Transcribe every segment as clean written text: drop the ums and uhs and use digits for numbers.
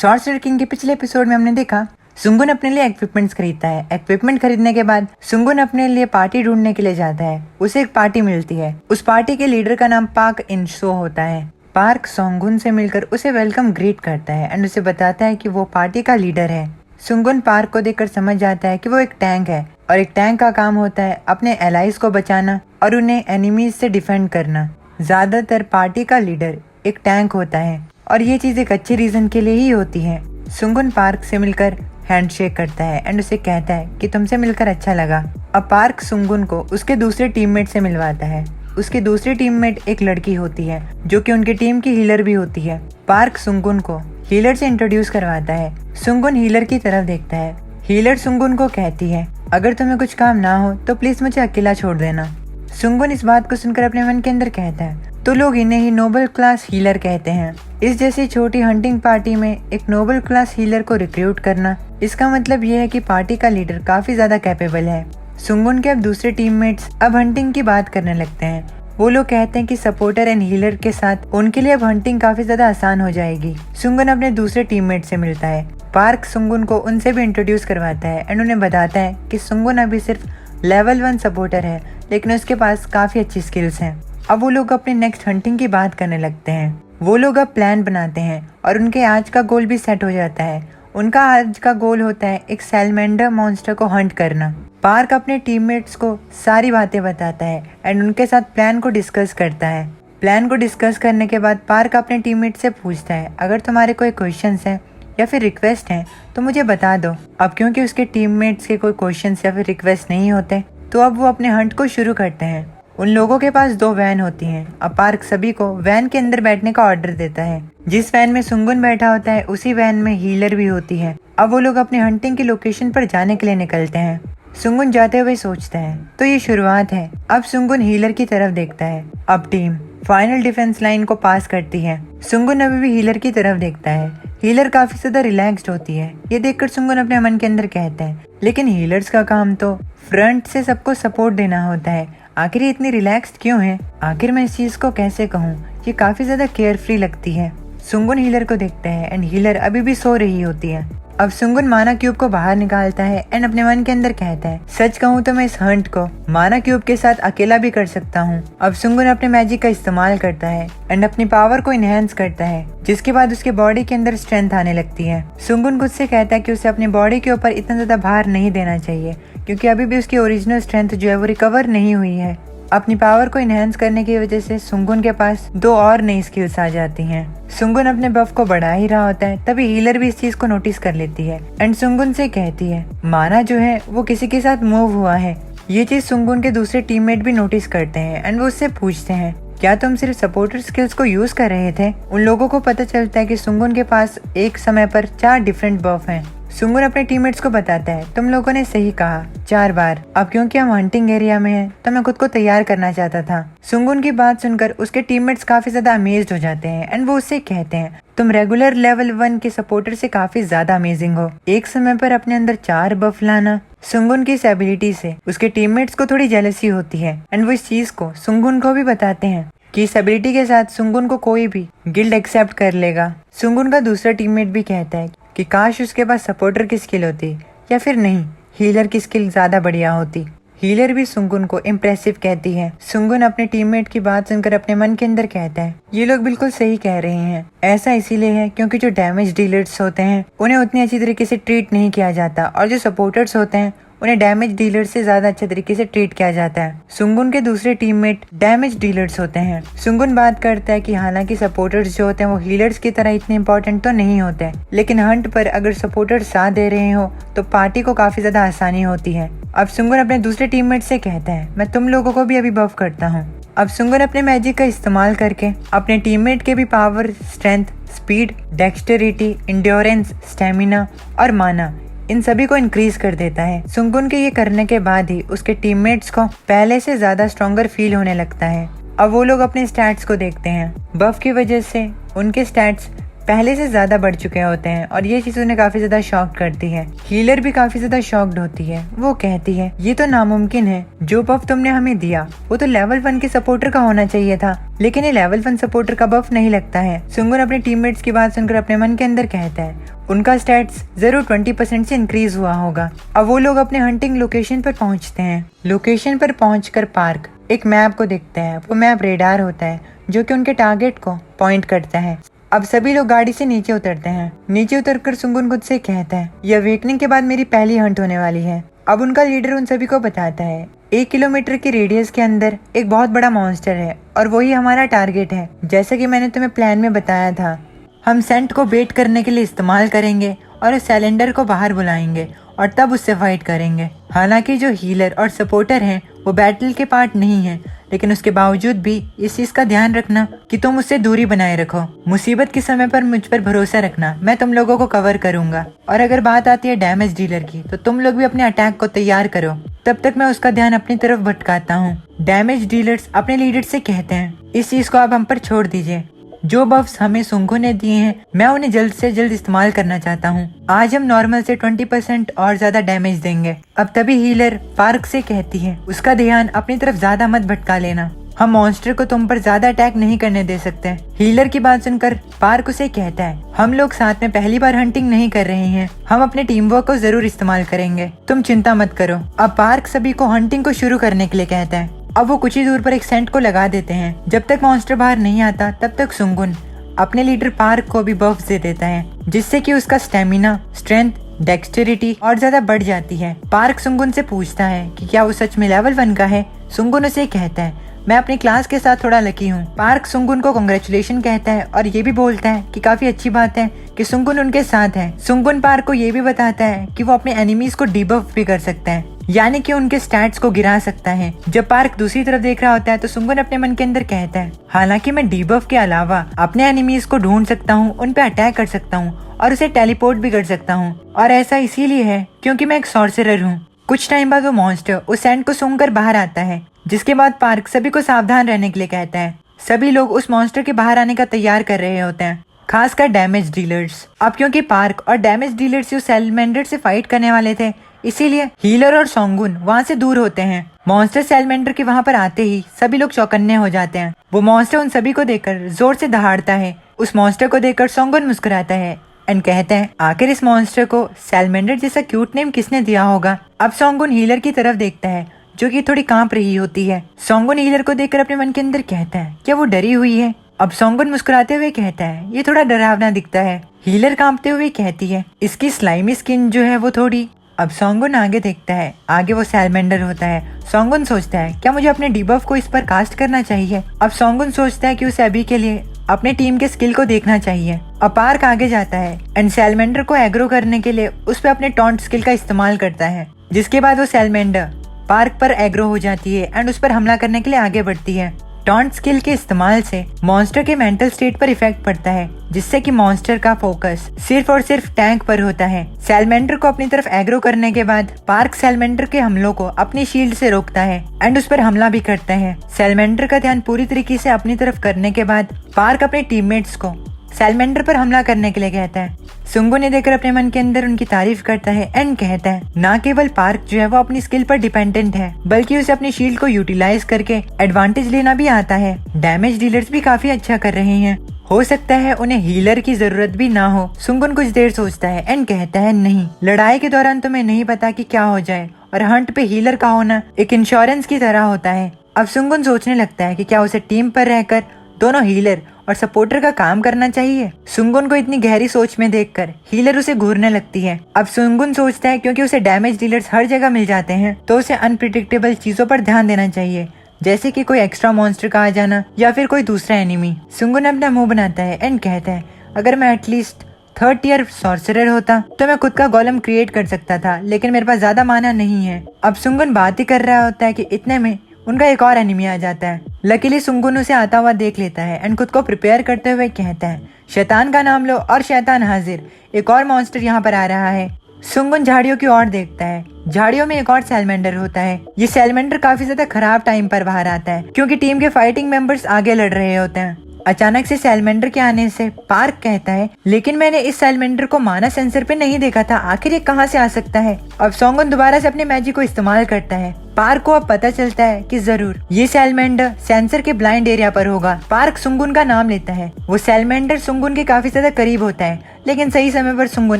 Short सर्किंग के पिछले episode में हमने देखा सुंगुन अपने लिए इक्विपमेंट्स खरीदता है। इक्विपमेंट खरीदने के बाद सुंगुन अपने लिए पार्टी ढूंढने के लिए जाता है। उसे एक पार्टी मिलती है। उस पार्टी के लीडर का नाम पार्क इन शो होता है। पार्क सुंगुन से मिलकर उसे वेलकम ग्रीट करता है एंड उसे बताता है कि वो पार्टी का लीडर है। सुंगुन पार्क को देखकर समझ जाता है कि वो एक टैंक है और एक टैंक का काम होता है अपने एलाइज को बचाना और उन्हें एनिमीज से डिफेंड करना। ज्यादातर पार्टी का लीडर एक टैंक होता है और ये चीज एक अच्छे रीजन के लिए ही होती है। सुंगुन पार्क से मिलकर हैंडशेक करता है एंड उसे कहता है कि तुमसे मिलकर अच्छा लगा। अब पार्क सुंगुन को उसके दूसरे टीममेट से मिलवाता है। उसकी दूसरी टीममेट एक लड़की होती है जो कि उनकी टीम की हीलर भी होती है। पार्क सुंगुन को हीलर से इंट्रोड्यूस करवाता है। सुंगुन हीलर की तरफ देखता है। हीलर सुंगुन को कहती है अगर तुम्हें कुछ काम ना हो तो प्लीज मुझे अकेला छोड़ देना। सुंगुन इस बात को सुनकर अपने मन के अंदर कहता है तो लोग इन्हें ही नोबल क्लास हीलर कहते हैं। इस जैसी छोटी हंटिंग पार्टी में एक नोबल क्लास हीलर को रिक्रूट करना, इसका मतलब ये है कि पार्टी का लीडर काफी ज्यादा कैपेबल है। सुंगुन के अब दूसरे टीममेट्स अब हंटिंग की बात करने लगते हैं। वो लोग कहते हैं कि सपोर्टर एंड हीलर के साथ उनके लिए अब हंटिंग काफी ज्यादा आसान हो जाएगी। सुंगुन अपने दूसरे टीममेट से मिलता है। पार्क सुंगुन को उनसे भी इंट्रोड्यूस करवाता है एंड उन्हें बताता है कि सुंगुन अभी सिर्फ लेवल 1 सपोर्टर है लेकिन उसके पास काफी अच्छी स्किल्स हैं। अब वो लोग अपने नेक्स्ट हंटिंग की बात करने लगते हैं। वो लोग अब प्लान बनाते हैं और उनके आज का गोल भी सेट हो जाता है। उनका आज का गोल होता है एक सैलमेंडर मॉन्स्टर को हंट करना। पार्क अपने टीममेट्स को सारी बातें बताता है एंड उनके साथ प्लान को डिस्कस करता है। प्लान को डिस्कस करने के बाद पार्क अपने टीममेट से पूछता है अगर तुम्हारे कोई क्वेश्चंस हैं या फिर रिक्वेस्ट हैं तो मुझे बता दो। अब क्योंकि उसके टीममेट्स के कोई क्वेश्चंस या फिर रिक्वेस्ट नहीं होते तो अब वो अपने हंट को शुरू करते हैं। उन लोगों के पास 2 वैन होती हैं। अब पार्क सभी को वैन के अंदर बैठने का ऑर्डर देता है। जिस वैन में सुंगुन बैठा होता है उसी वैन में हीलर भी होती है। अब वो लोग अपने हंटिंग की लोकेशन पर जाने के लिए निकलते हैं। सुंगुन जाते हुए सोचता है तो ये शुरुआत है। अब सुंगुन हीलर की तरफ देखता है। अब टीम फाइनल डिफेंस लाइन को पास करती है। सुंगुन अभी भी हीलर की तरफ देखता है। हीलर काफी ज्यादा रिलैक्स्ड होती है। ये देखकर सुंगुन अपने मन के अंदर कहता है लेकिन हीलर्स का काम तो फ्रंट से सबको सपोर्ट देना होता है, आखिर ये इतनी रिलैक्स्ड क्यों है? आखिर मैं इस चीज को कैसे कहूँ, ये काफी ज्यादा केयर फ्री लगती है। सुंगुन हीलर को देखता है एंड हीलर अभी भी सो रही होती है। अब सुंगुन माना क्यूब को बाहर निकालता है एंड अपने मन के अंदर कहता है सच कहूँ तो मैं इस हंट को माना क्यूब के साथ अकेला भी कर सकता हूँ। अब सुंगुन अपने मैजिक का इस्तेमाल करता है एंड अपनी पावर को इनहेंस करता है जिसके बाद उसके बॉडी के अंदर स्ट्रेंथ आने लगती है। सुंगुन खुद से कहता है कि उसे अपनी बॉडी के ऊपर इतना ज्यादा भार नहीं देना चाहिए क्योंकि अभी भी उसकी ओरिजिनल स्ट्रेंथ जो है वो रिकवर नहीं हुई है। अपनी पावर को इनहेंस करने की वजह से सुंगुन के पास 2 और नई स्किल्स आ जाती हैं। सुंगुन अपने बफ को बढ़ा ही रहा होता है तभी हीलर भी इस चीज को नोटिस कर लेती है एंड सुंगुन से कहती है माना जो है वो किसी के साथ मूव हुआ है। ये चीज सुंगुन के दूसरे टीममेट भी नोटिस करते हैं एंड वो उससे पूछते हैं क्या तुम सिर्फ सपोर्टर स्किल्स को यूज कर रहे थे? उन लोगों को पता चलता है कि सुंगुन के पास एक समय पर 4 डिफरेंट बफ हैं। सुंगुन अपने टीममेट्स को बताता है तुम लोगों ने सही कहा 4 बार। अब क्योंकि हम हंटिंग एरिया में हैं तो मैं खुद को तैयार करना चाहता था। सुंगुन की बात सुनकर उसके टीममेट्स काफी ज्यादा अमेज्ड हो जाते हैं एंड वो उससे कहते हैं तुम रेगुलर लेवल 1 के सपोर्टर से काफी ज्यादा अमेजिंग हो। एक समय पर अपने अंदर 4 बफ लाना। सुंगुन की इस एबिलिटी से उसके टीममेट्स को थोड़ी जेलसी होती है एंड वो इस चीज को सुंगुन को भी बताते हैं कि इस एबिलिटी के साथ सुंगुन को कोई भी गिल्ड एक्सेप्ट कर लेगा। सुंगुन का दूसरा टीममेट भी कहता है कि काश उसके पास सपोर्टर की स्किल होती या फिर नहीं हीलर की स्किल ज्यादा बढ़िया होती। हीलर भी सुंगुन को इम्प्रेसिव कहती है। सुंगुन अपने टीममेट की बात सुनकर अपने मन के अंदर कहता है ये लोग बिल्कुल सही कह रहे हैं। ऐसा इसीलिए है क्योंकि जो डैमेज डीलर्स होते हैं उन्हें उतनी अच्छी तरीके से ट्रीट नहीं किया जाता और जो सपोर्टर्स होते हैं उन्हें डैमेज डीलर से ज्यादा अच्छे तरीके से ट्रीट किया जाता है। सुंगुन के दूसरे टीममेट डैमेज डीलर्स होते हैं। सुंगुन बात करता है कि हालांकि सपोर्टर्स जो होते हैं वो हीलर्स की तरह इतने इंपॉर्टेंट तो नहीं होते लेकिन हंट पर अगर सपोर्टर्स साथ दे रहे हो तो पार्टी को काफी ज्यादा आसानी होती है। अब सुंगुन अपने दूसरे टीममेट से कहता है मैं तुम लोगों को भी अभी बफ करता हूँ। अब सुंगुन अपने मैजिक का इस्तेमाल करके अपने टीममेट के भी power, strength, speed, dexterity, endurance, stamina और माना इन सभी को इंक्रीज कर देता है। सुंगुन के ये करने के बाद ही उसके टीममेट्स को पहले से ज्यादा स्ट्रॉन्गर फील होने लगता है। अब वो लोग अपने स्टैट्स को देखते हैं। बफ की वजह से उनके स्टैट्स पहले से ज्यादा बढ़ चुके होते हैं और ये चीज उन्हें काफी ज्यादा शॉक करती है। हीलर भी काफी ज्यादा शॉक्ड होती है। वो कहती है ये तो नामुमकिन है, जो बफ तुमने हमें दिया वो तो लेवल 1 के सपोर्टर का होना चाहिए था, लेकिन ये लेवल 1 सपोर्टर का बफ नहीं लगता है। सुंगुन अपने टीममेट्स की बात सुनकर अपने मन के अंदर कहता है उनका स्टैट्स जरूर 20% से इंक्रीज हुआ होगा। अब वो लोग अपने हंटिंग लोकेशन पर पहुंचते हैं। लोकेशन पर पहुंचकर पार्क एक मैप को देखता है। वो मैप रेडार होता है जो कि उनके टारगेट को पॉइंट करता है। अब सभी लोग गाड़ी से नीचे उतरते हैं। नीचे उतरकर सुंगुन खुद से कहता है यह अवेकनिंग के बाद मेरी पहली हंट होने वाली है। अब उनका लीडर उन सभी को बताता है 1 किलोमीटर की रेडियस के अंदर एक बहुत बड़ा मॉन्स्टर है और वही हमारा टारगेट है। जैसा कि मैंने तुम्हें प्लान में बताया था, हम सेंट को बेट करने के लिए इस्तेमाल करेंगे और उस सिलेंडर को बाहर बुलाएंगे और तब उससे फाइट करेंगे। हालांकि जो हीलर और सपोर्टर हैं वो बैटल के पार्ट नहीं है, लेकिन उसके बावजूद भी इस चीज का ध्यान रखना कि तुम उससे दूरी बनाए रखो। मुसीबत के समय पर मुझ पर भरोसा रखना, मैं तुम लोगों को कवर करूंगा। और अगर बात आती है डैमेज डीलर की तो तुम लोग भी अपने अटैक को तैयार करो, तब तक मैं उसका ध्यान अपनी तरफ भटकाता हूँ। डैमेज डीलर्स अपने लीडर से कहते हैं इस चीज को आप हम पर छोड़ दीजिए। जो बफ्स हमें सुंगू ने दिए हैं मैं उन्हें जल्द से जल्द इस्तेमाल करना चाहता हूँ। आज हम नॉर्मल से 20% और ज्यादा डैमेज देंगे। अब तभी हीलर पार्क से कहती है उसका ध्यान अपनी तरफ ज्यादा मत भटका लेना, हम मॉन्स्टर को तुम पर ज्यादा अटैक नहीं करने दे सकते। हीलर की बात सुनकर पार्क उसे कहता है हम लोग साथ में पहली बार हंटिंग नहीं कर रहे हैं, हम अपने टीम वर्क को जरूर इस्तेमाल करेंगे, तुम चिंता मत करो। अब पार्क सभी को हंटिंग को शुरू करने के लिए कहता है। अब वो कुछ ही दूर पर एक सेंट को लगा देते हैं। जब तक मॉन्स्टर बाहर नहीं आता तब तक सुंगुन अपने लीडर पार्क को भी बफ दे देता है, जिससे कि उसका स्टेमिना, स्ट्रेंथ, डेक्सटेरिटी और ज्यादा बढ़ जाती है। पार्क सुंगुन से पूछता है कि क्या वो सच में लेवल 1 का है। सुंगुन उसे कहता है मैं अपनी क्लास के साथ थोड़ा लकी हूँ। पार्क सुंगुन को कांग्रेचुलेशन कहता है और ये भी बोलता है कि काफी अच्छी बात है कि सुंगुन उनके साथ है। सुंगुन पार्क को ये भी बताता है कि वो अपने एनिमीज को डीबफ भी कर सकता है, यानी कि उनके स्टैट्स को गिरा सकता है। जब पार्क दूसरी तरफ देख रहा होता है तो सुंगुन अपने मन के अंदर कहता है हालांकि मैं डीबफ के अलावा अपने एनिमीज को ढूंढ सकता हूँ, उन पे अटैक कर सकता हूँ और उसे टेलीपोर्ट भी कर सकता हूँ, और ऐसा इसीलिए है क्योंकि मैं एक सॉर्सरर हूँ। कुछ टाइम बाद वो मॉन्स्टर उस सैंड को सूंघकर बाहर आता है, जिसके बाद पार्क सभी को सावधान रहने के लिए कहता है। सभी लोग उस मॉन्स्टर के बाहर आने का तैयार कर रहे होते हैं, खासकर डैमेज डीलर्स। अब क्योंकि पार्क और डैमेज डीलर्स जो सैलमेंडर से फाइट करने वाले थे, इसीलिए हीलर और सोंगुन वहाँ से दूर होते हैं। मॉन्स्टर सैलमेंडर के वहाँ पर आते ही सभी लोग चौकन्ने हो जाते हैं। वो मॉन्स्टर उन सभी को देखकर जोर से दहाड़ता है। उस मॉन्स्टर को देखकर सोंगुन मुस्कुराता है एंड कहते हैं आखिर इस मॉन्स्टर को सैलमेंडर जैसा क्यूट नेम किसने दिया होगा। अब सोंगुन हीलर की तरफ देखता है जो कि थोड़ी कांप रही होती है। सोंगुन हीलर को देखकर अपने मन के अंदर कहता है क्या वो डरी हुई है। अब सोंगुन मुस्कुराते हुए कहता है ये थोड़ा डरावना दिखता है। हीलर कांपते हुए कहती है इसकी स्लाइमी स्किन जो है वो थोड़ी। अब सोंगुन आगे देखता है, आगे वो सैलमेंडर होता है। सोंगुन सोचता है क्या मुझे अपने डिबफ को इस पर कास्ट करना चाहिए। अब सोंगुन सोचता है कि उसे अभी के लिए अपने टीम के स्किल को देखना चाहिए। अब पार्क आगे जाता है एंड सैलमेंडर को एग्रो करने के लिए उस पर अपने टॉन्ट स्किल का इस्तेमाल करता है, जिसके बाद वो सैलमेंडर पार्क पर एग्रो हो जाती है एंड उस पर हमला करने के लिए आगे बढ़ती है। टॉन्ट स्किल के इस्तेमाल से मॉन्स्टर के मेंटल स्टेट पर इफेक्ट पड़ता है, जिससे कि मॉन्स्टर का फोकस सिर्फ और सिर्फ टैंक पर होता है। सैलमेंडर को अपनी तरफ एग्रो करने के बाद पार्क सैलमेंडर के हमलों को अपनी शील्ड से रोकता है एंड उस पर हमला भी करता है। सैलमेंडर का ध्यान पूरी तरीके से अपनी तरफ करने के बाद पार्क अपने टीममेट्स को सैलमेंडर पर हमला करने के लिए कहता है। सुंगू ने देखकर अपने मन के अंदर उनकी तारीफ करता है एंड कहता है ना केवल पार्क जो है वो अपनी स्किल पर डिपेंडेंट है, बल्कि उसे अपनी शील्ड को यूटिलाइज करके एडवांटेज लेना भी आता है। डैमेज डीलर्स भी काफी अच्छा कर रहे हैं, हो सकता है उन्हें हीलर की जरूरत भी ना हो। सुंगुन कुछ देर सोचता है एंड कहता है नहीं, लड़ाई के दौरान तुम्हें नहीं पता कि क्या हो जाए और हंट पे हीलर का होना एक इंश्योरेंस की तरह होता है। अब सुंगुन सोचने लगता है कि क्या उसे टीम पर रहकर दोनों हीलर और सपोर्टर का काम करना चाहिए। सुंगुन को इतनी गहरी सोच में देखकर हीलर उसे घूरने लगती है। अब सुंगुन सोचता है क्योंकि उसे डैमेज डीलर्स हर जगह मिल जाते हैं तो उसे अनप्रिडिक्टेबल चीजों पर ध्यान देना चाहिए, जैसे कि कोई एक्स्ट्रा मॉन्स्टर का आ जाना या फिर कोई दूसरा एनिमी। सुंगुन अपना मुंह बनाता है एंड कहता है अगर मैं एटलीस्ट 3rd टियर सॉर्सरर होता तो मैं खुद का गोलम क्रिएट कर सकता था, लेकिन मेरे पास ज्यादा माना नहीं है। अब सुंगुन बात ही कर रहा होता है कि इतने में उनका एक और एनिमी आ जाता है। लकीली सुंगुन उसे आता हुआ देख लेता है एंड खुद को प्रिपेयर करते हुए कहता है शैतान का नाम लो और शैतान हाजिर, एक और मॉन्स्टर यहाँ पर आ रहा है। सुंगुन झाड़ियों की ओर देखता है, झाड़ियों में एक और सैलमेंडर होता है। ये सैलमेंडर काफी ज्यादा खराब टाइम पर बाहर आता है क्योंकि टीम के फाइटिंग मेंबर्स आगे लड़ रहे होते हैं। अचानक से सैलमेंडर के आने से पार्क कहता है, लेकिन मैंने इस सैलमेंडर को माना सेंसर पे नहीं देखा था, आखिर ये कहाँ से आ सकता है। अब सोंगुन दोबारा से अपने मैजिक को इस्तेमाल करता है। पार्क को अब पता चलता है कि जरूर ये सैलमेंडर सेंसर के ब्लाइंड एरिया पर होगा। पार्क सुंगुन का नाम लेता है। वो सैलमेंडर सुंगुन के काफी ज्यादा करीब होता है, लेकिन सही समय पर सुंगुन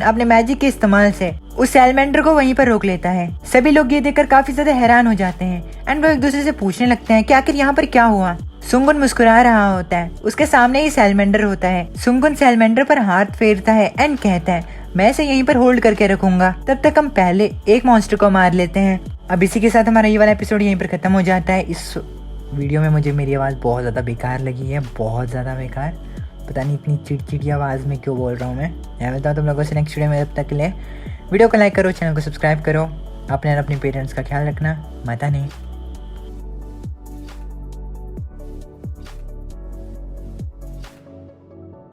अपने मैजिक के इस्तेमाल से उस सैलमेंडर को वहीं पर रोक लेता है। सभी लोग ये देखकर काफी ज्यादा हैरान हो जाते हैं एंड वो एक दूसरे से पूछने लगते हैं कि आखिर यहाँ पर क्या हुआ। सुंगुन मुस्कुरा रहा होता है, उसके सामने ही सैलमेंडर होता है। सुंगुन सैलमेंडर पर हाथ फेरता है एंड कहता है, मैं इसे यहीं पर होल्ड करके रखूंगा, तब तक हम पहले एक मॉन्स्टर को मार लेते हैं। अब इसी के साथ हमारा ये वाला एपिसोड यहीं पर खत्म हो जाता है। इस वीडियो में मुझे मेरी आवाज़ बहुत ज़्यादा बेकार लगी है, बहुत ज़्यादा बेकार। पता नहीं इतनी चिड़चिड़ी आवाज़ में क्यों बोल रहा हूँ मैं। मैं बताऊँ तुम लोगों से नेक्स्ट वीडियो में। तब तक के लिए वीडियो को लाइक करो, चैनल को सब्सक्राइब करो, अपने और अपने पेरेंट्स का ख्याल रखना। माता नहीं।